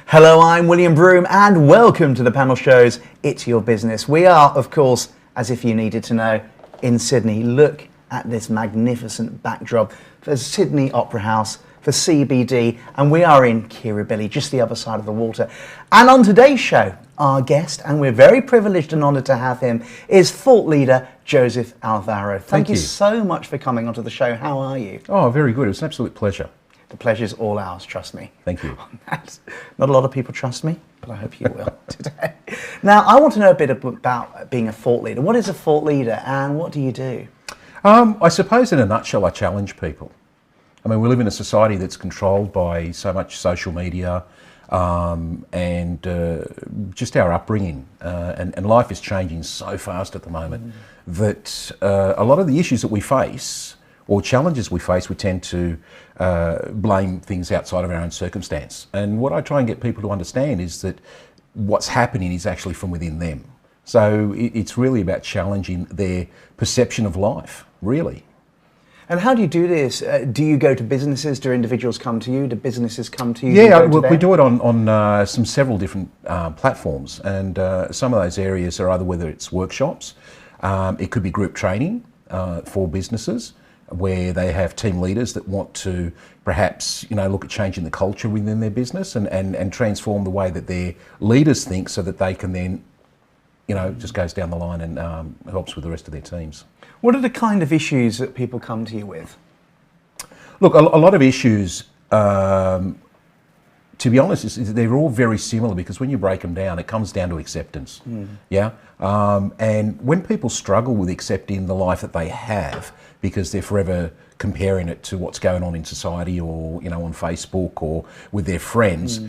Hello, I'm William Brougham and welcome to the panel show's It's Your Business. We are, of course, as if you needed to know, in Sydney. Look at this magnificent backdrop for Sydney Opera House, for CBD, and we are in Kirribilli, just the other side of the water. And on today's show, our guest, and we're very privileged and honoured to have him, is thought leader Josiph Alvaro. Thank you so much for coming onto the show. How are you? Oh, very good. It was an absolute pleasure. The pleasure's all ours, trust me. Thank you. Not a lot of people trust me, but I hope you will today. Now, I want to know a bit about being a thought leader. What is a thought leader and what do you do? I suppose in a nutshell, I challenge people. I mean, we live in a society that's controlled by so much social media and just our upbringing. And life is changing so fast at the moment that a lot of the issues that we face or challenges we face, we tend to blame things outside of our own circumstance. And what I try and get people to understand is that what's happening is actually from within them. So it's really about challenging their perception of life, really. And how do you do this? Do you go to businesses? Do individuals come to you? Do businesses come to you? Yeah, we do it on several different platforms. And some of those areas are either whether it's workshops, it could be group training for businesses, where they have team leaders that want to perhaps, look at changing the culture within their business and transform the way that their leaders think so that they can then, just goes down the line and helps with the rest of their teams. What are the kind of issues that people come to you with? Look, a lot of issues, to be honest, they're all very similar because when you break them down, it comes down to acceptance. Yeah. And when people struggle with accepting the life that they have, because they're forever comparing it to what's going on in society or, on Facebook or with their friends.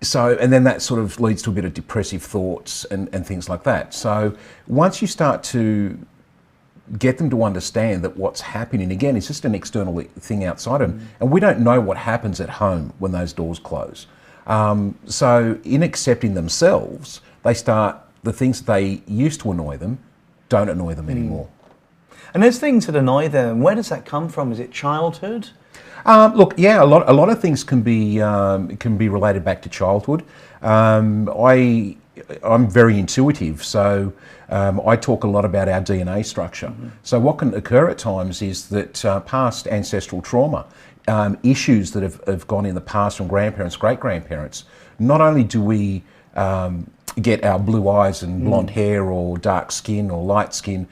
So, and then that sort of leads to a bit of depressive thoughts and things like that. So once you start to get them to understand that what's happening, again, it's just an external thing outside of them. And we don't know what happens at home when those doors close. So in accepting themselves, they start, the things that they used to annoy them, don't annoy them anymore. And those things that annoy them, where does that come from? Is it childhood? Look, yeah, a lot of things can be related back to childhood. I'm very intuitive, so I talk a lot about our DNA structure. So what can occur at times is that past ancestral trauma, issues that have gone in the past from grandparents, great-grandparents, not only do we get our blue eyes and blonde hair or dark skin or light skin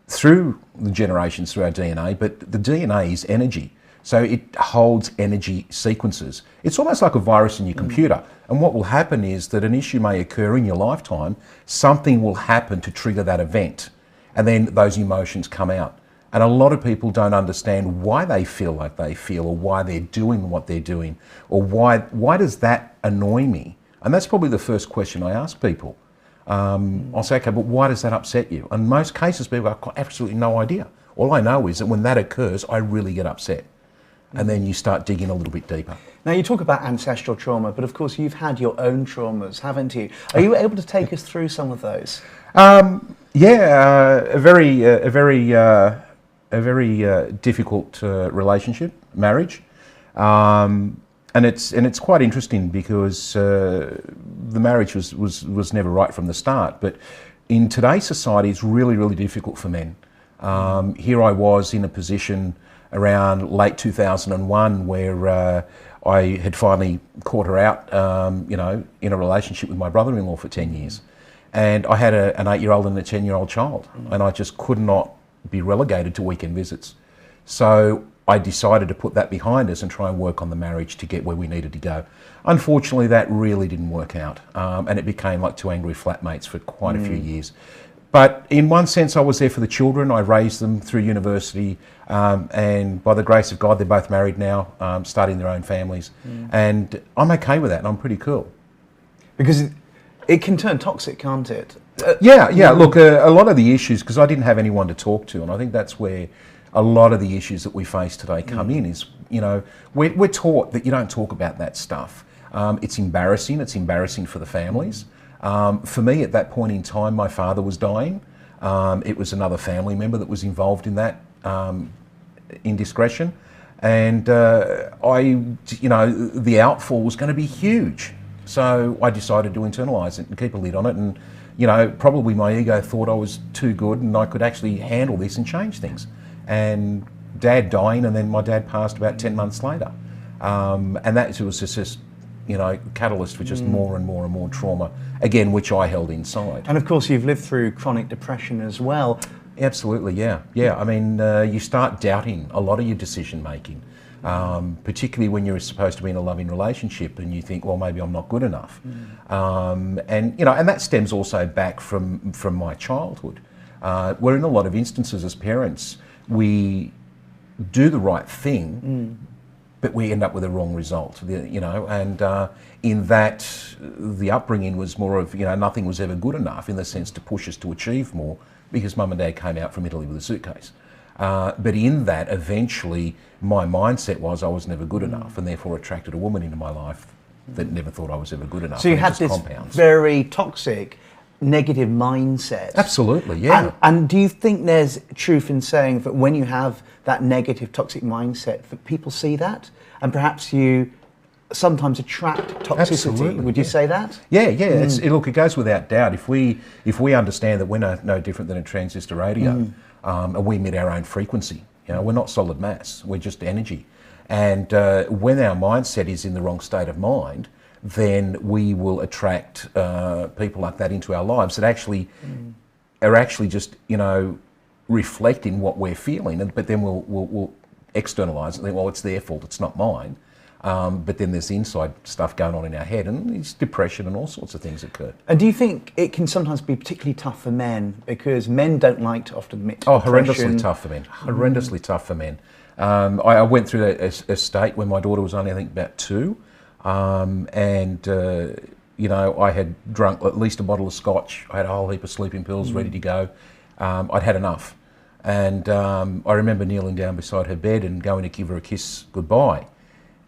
through the generations through our DNA, but the DNA is energy. So it holds energy sequences. It's almost like a virus in your computer. And what will happen is that an issue may occur in your lifetime, something will happen to trigger that event, and then those emotions come out. And a lot of people don't understand why they feel like they feel, or why they're doing what they're doing, or why does that annoy me? And that's probably the first question I ask people. I'll say, okay, but why does that upset you? In most cases, people have got absolutely no idea. All I know is that when that occurs, I really get upset. And then you start digging a little bit deeper. Now, you talk about ancestral trauma, but of course you've had your own traumas, haven't you? Are you able to take us through some of those? Yeah, a very difficult relationship, marriage. And it's quite interesting because the marriage was never right from the start. But in today's society, it's really, really difficult for men. Here I was in a position around late 2001 where I had finally caught her out, in a relationship with my brother-in-law for 10 years. And I had an 8-year-old and a 10-year-old child, and I just could not be relegated to weekend visits. So I decided to put that behind us and try and work on the marriage to get where we needed to go. Unfortunately, that really didn't work out, and it became like two angry flatmates for quite a few years. But in one sense, I was there for the children. I raised them through university, and by the grace of God, they're both married now, starting their own families. And I'm okay with that, and I'm pretty cool. Because it can turn toxic, can't it? Yeah. Look, a lot of the issues, because I didn't have anyone to talk to, and I think that's where a lot of the issues that we face today come in is, we're taught that you don't talk about that stuff. It's embarrassing. It's embarrassing for the families. For me, at that point in time, my father was dying. It was another family member that was involved in that indiscretion. And the outfall was going to be huge. So I decided to internalise it and keep a lid on it, and you know, probably my ego thought I was too good and I could actually handle this and change things. And Dad dying, and then my dad passed about 10 months later. And that was just, you know, catalyst for just more and more and more trauma, again, which I held inside. And of course, you've lived through chronic depression as well. Absolutely, yeah. Yeah, I mean, you start doubting a lot of your decision making, particularly when you're supposed to be in a loving relationship and you think, well, maybe I'm not good enough. And, you know, and that stems also back from my childhood. Where in a lot of instances as parents, we do the right thing, but we end up with the wrong result, you know, and in that the upbringing was more of, you know, nothing was ever good enough in the sense to push us to achieve more, because Mum and Dad came out from Italy with a suitcase. But in that, eventually, my mindset was I was never good enough, and therefore attracted a woman into my life that never thought I was ever good enough. So you had this very toxic, negative mindset. Absolutely, yeah. And do you think there's truth in saying that when you have that negative, toxic mindset, that people see that, and perhaps you sometimes attract toxicity? Absolutely, would you say that? Yeah, yeah. Look, it goes without doubt. If we understand that we're no different than a transistor radio, and we emit our own frequency, you know, we're not solid mass. We're just energy. And when our mindset is in the wrong state of mind, then we will attract people like that into our lives that actually are actually just, you know, reflecting what we're feeling. But then we'll externalise it and think, well, it's their fault, it's not mine. But then there's the inside stuff going on in our head, and it's depression and all sorts of things occur. And do you think it can sometimes be particularly tough for men, because men don't like to often admit to depression? Horrendously tough for men. Horrendously tough for men. I went through a state when my daughter was only, I think, about 2, and you know, I had drunk at least a bottle of scotch. I had a whole heap of sleeping pills ready to go. I'd had enough, and I remember kneeling down beside her bed and going to give her a kiss goodbye.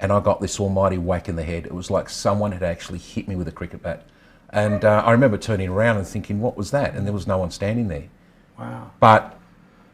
And I got this almighty whack in the head. It was like someone had actually hit me with a cricket bat. And I remember turning around and thinking, what was that? And there was no one standing there. Wow. But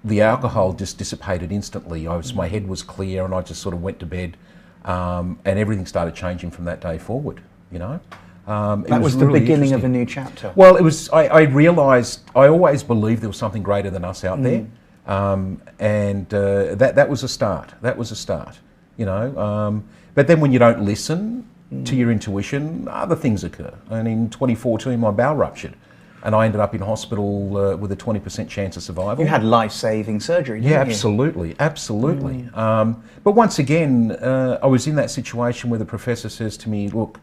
the alcohol just dissipated instantly. My head was clear, and I just sort of went to bed, and everything started changing from that day forward, you know. That was the beginning of a new chapter. Well, it was. I realised, I always believed there was something greater than us out there. And that was a start. That was a start. You know, but then when you don't listen to your intuition, other things occur. And in 2014, my bowel ruptured, and I ended up in hospital with a 20% chance of survival. You had life-saving surgery, didn't you? Absolutely, absolutely. But once again, I was in that situation where the professor says to me, "Look,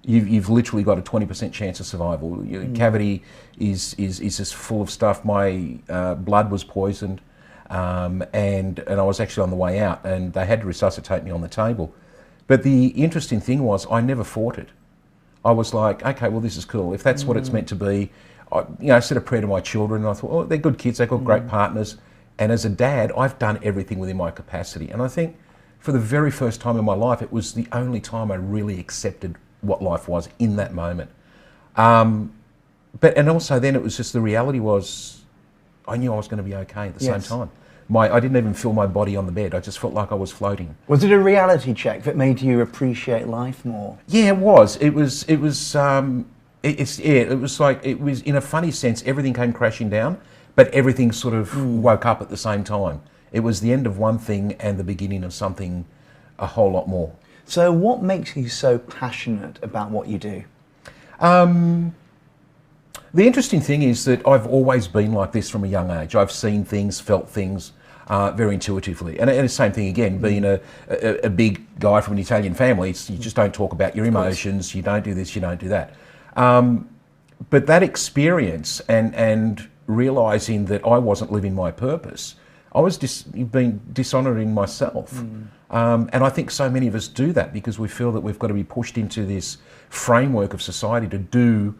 you've literally got a 20% chance of survival. Your cavity is just full of stuff. My blood was poisoned." And I was actually on the way out, and they had to resuscitate me on the table. But the interesting thing was, I never fought it. I was like, okay, well, this is cool. If that's what it's meant to be, I said a prayer to my children, and I thought, oh, they're good kids, they've got great partners. And as a dad, I've done everything within my capacity. And I think for the very first time in my life, it was the only time I really accepted what life was in that moment. And also then it was just, the reality was, I knew I was going to be okay at the same time. I didn't even feel my body on the bed. I just felt like I was floating. Was it a reality check that made you appreciate life more? Yeah, it was. It was like, it was, in a funny sense, everything came crashing down, but everything sort of woke up at the same time. It was the end of one thing and the beginning of something a whole lot more. So what makes you so passionate about what you do? The interesting thing is that I've always been like this from a young age. I've seen things, felt things very intuitively. And the same thing again, being a big guy from an Italian family, you just don't talk about your emotions, you don't do this, you don't do that. But that experience and realising that I wasn't living my purpose, I was being dishonouring myself. And I think so many of us do that because we feel that we've got to be pushed into this framework of society to do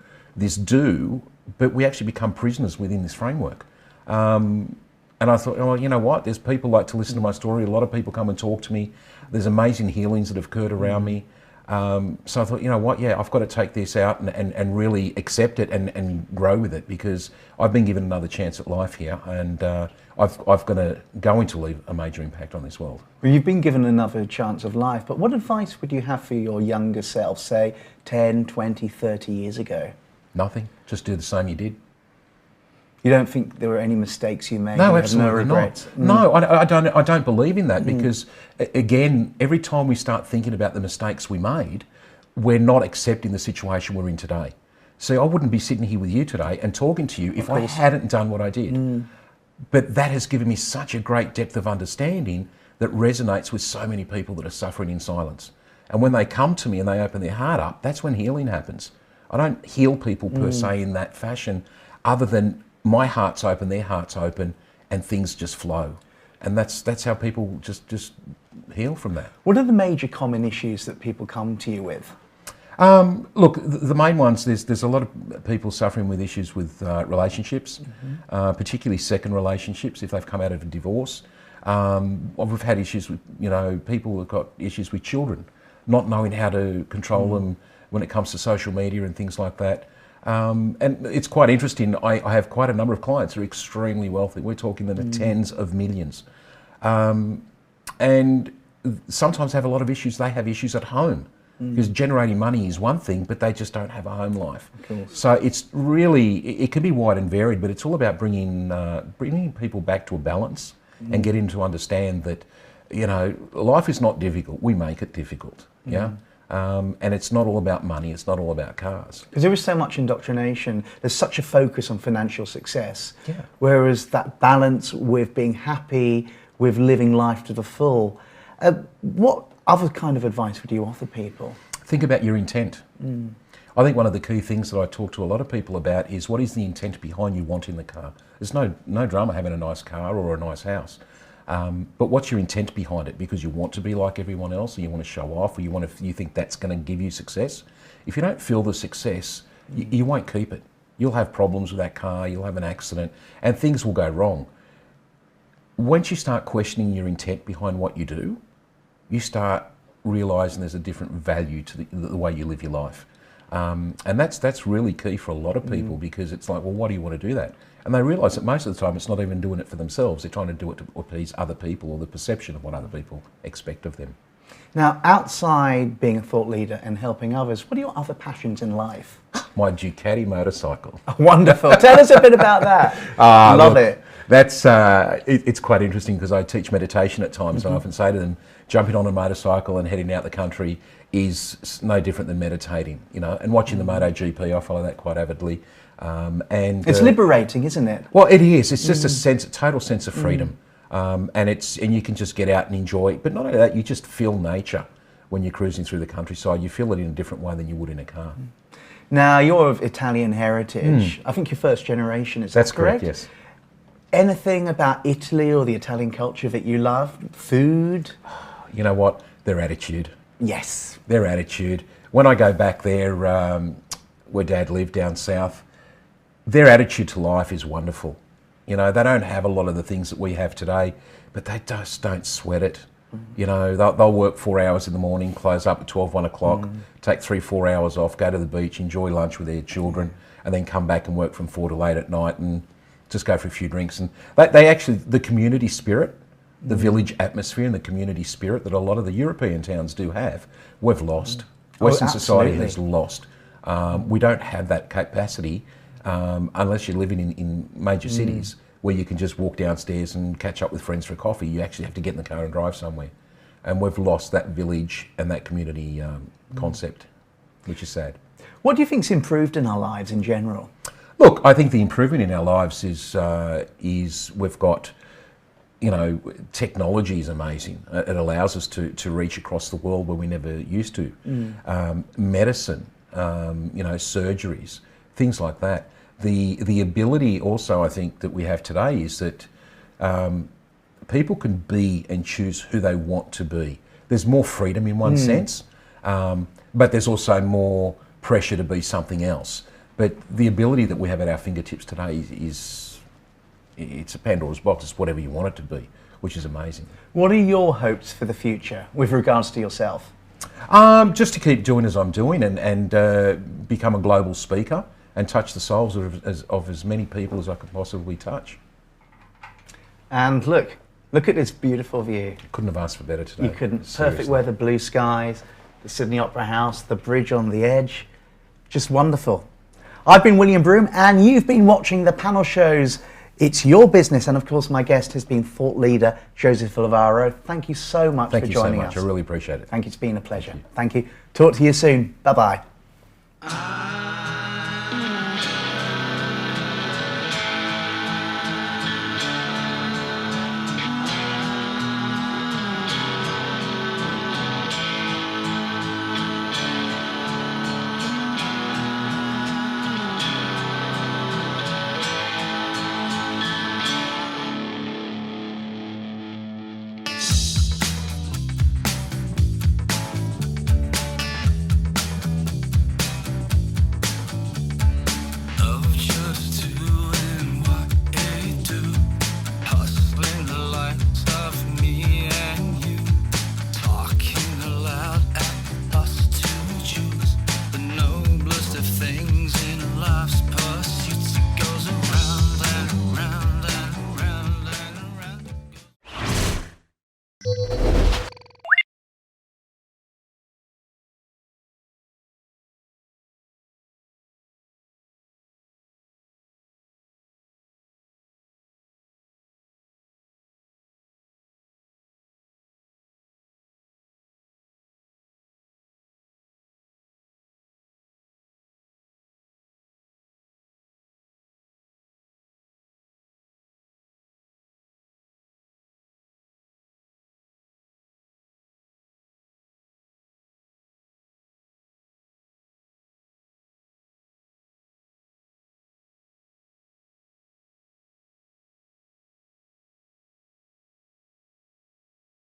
but we actually become prisoners within this framework. And I thought, oh, you know what? There's people like to listen to my story. A lot of people come and talk to me. There's amazing healings that have occurred around me. So I thought, you know what, yeah, I've got to take this out and really accept it and grow with it, because I've been given another chance at life here, and I've got to leave a major impact on this world. Well, you've been given another chance of life, but what advice would you have for your younger self, say 10, 20, 30 years ago? Nothing. Just do the same you did. You don't think there were any mistakes you made? No, you absolutely have no regrets? not. No, I don't believe in that, because again, every time we start thinking about the mistakes we made, we're not accepting the situation we're in today. See, I wouldn't be sitting here with you today and talking to you if I hadn't done what I did. But that has given me such a great depth of understanding that resonates with so many people that are suffering in silence. And when they come to me and they open their heart up, that's when healing happens. I don't heal people per se in that fashion, other than my heart's open, their heart's open, and things just flow. And that's how people just heal from that. What are the major common issues that people come to you with? Look, the main ones, there's a lot of people suffering with issues with relationships, particularly second relationships if they've come out of a divorce. We've had issues with, people who've got issues with children, not knowing how to control them when it comes to social media and things like that. And it's quite interesting. I have quite a number of clients who are extremely wealthy. We're talking in the tens of millions. And sometimes have a lot of issues. They have issues at home, because generating money is one thing, but they just don't have a home life. So it's really, it can be wide and varied, but it's all about bringing people back to a balance and getting to understand that, life is not difficult. We make it difficult. Yeah. And it's not all about money, it's not all about cars. Because there is so much indoctrination, there's such a focus on financial success, whereas that balance with being happy, with living life to the full. What other kind of advice would you offer people? Think about your intent. I think one of the key things that I talk to a lot of people about is, what is the intent behind you wanting the car? There's no drama having a nice car or a nice house. But what's your intent behind it? Because you want to be like everyone else, or you want to show off, or you think that's going to give you success? If you don't feel the success, you won't keep it. You'll have problems with that car, you'll have an accident, and things will go wrong. Once you start questioning your intent behind what you do, you start realising there's a different value to the way you live your life. And that's really key for a lot of people, because it's like, well, why do you want to do that? And they realise that most of the time it's not even doing it for themselves. They're trying to do it to appease other people, or the perception of what other people expect of them. Now, outside being a thought leader and helping others, what are your other passions in life? My Ducati motorcycle. Wonderful. Tell us a bit about that. Love it. That's it's quite interesting, because I teach meditation at times, and I often say to them, jumping on a motorcycle and heading out the country is no different than meditating, and watching the MotoGP. I follow that quite avidly. And it's liberating, isn't it? Well, it is. It's just a total sense of freedom, and you can just get out and enjoy it. But not only that, you just feel nature when you're cruising through the countryside. You feel it in a different way than you would in a car. Now, you're of Italian heritage. I think you're first generation. Is that correct? That's correct. Yes. Anything about Italy or the Italian culture that you love? Food? You know what? Their attitude. Yes. Their attitude. When I go back there, where Dad lived down south, their attitude to life is wonderful. They don't have a lot of the things that we have today, but they just don't sweat it. They'll work 4 hours in the morning, close up at 12, 1 o'clock, take 3-4 hours off, go to the beach, enjoy lunch with their children, and then come back and work from 4 to 8 at night and just go for a few drinks. And they actually, the community spirit, the village atmosphere and the community spirit that a lot of the European towns do have, we've lost. Western society has lost. We don't have that capacity unless you're living in major cities where you can just walk downstairs and catch up with friends for coffee. You actually have to get in the car and drive somewhere. And we've lost that village and that community concept, which is sad. What do you think's improved in our lives in general? Look, I think the improvement in our lives is we've got, technology is amazing. It allows us to reach across the world where we never used to. Medicine, surgeries, things like that. The ability also, I think, that we have today is that people can be and choose who they want to be. There's more freedom in one sense, but there's also more pressure to be something else. But the ability that we have at our fingertips today it's a Pandora's box. It's whatever you want it to be, which is amazing. What are your hopes for the future with regards to yourself? Just to keep doing as I'm doing and become a global speaker and touch the souls of as many people as I could possibly touch. And look at this beautiful view. Couldn't have asked for better today. You couldn't. Seriously. Perfect weather, blue skies, the Sydney Opera House, the bridge on the edge. Just wonderful. I've been William Brougham, and you've been watching the panel shows It's Your Business, and of course my guest has been thought leader Josiph Alvaro. Thank you so much for joining us. Thank you so much. I really appreciate it. Thank you. It's been a pleasure. Thank you. Talk to you soon. Bye-bye.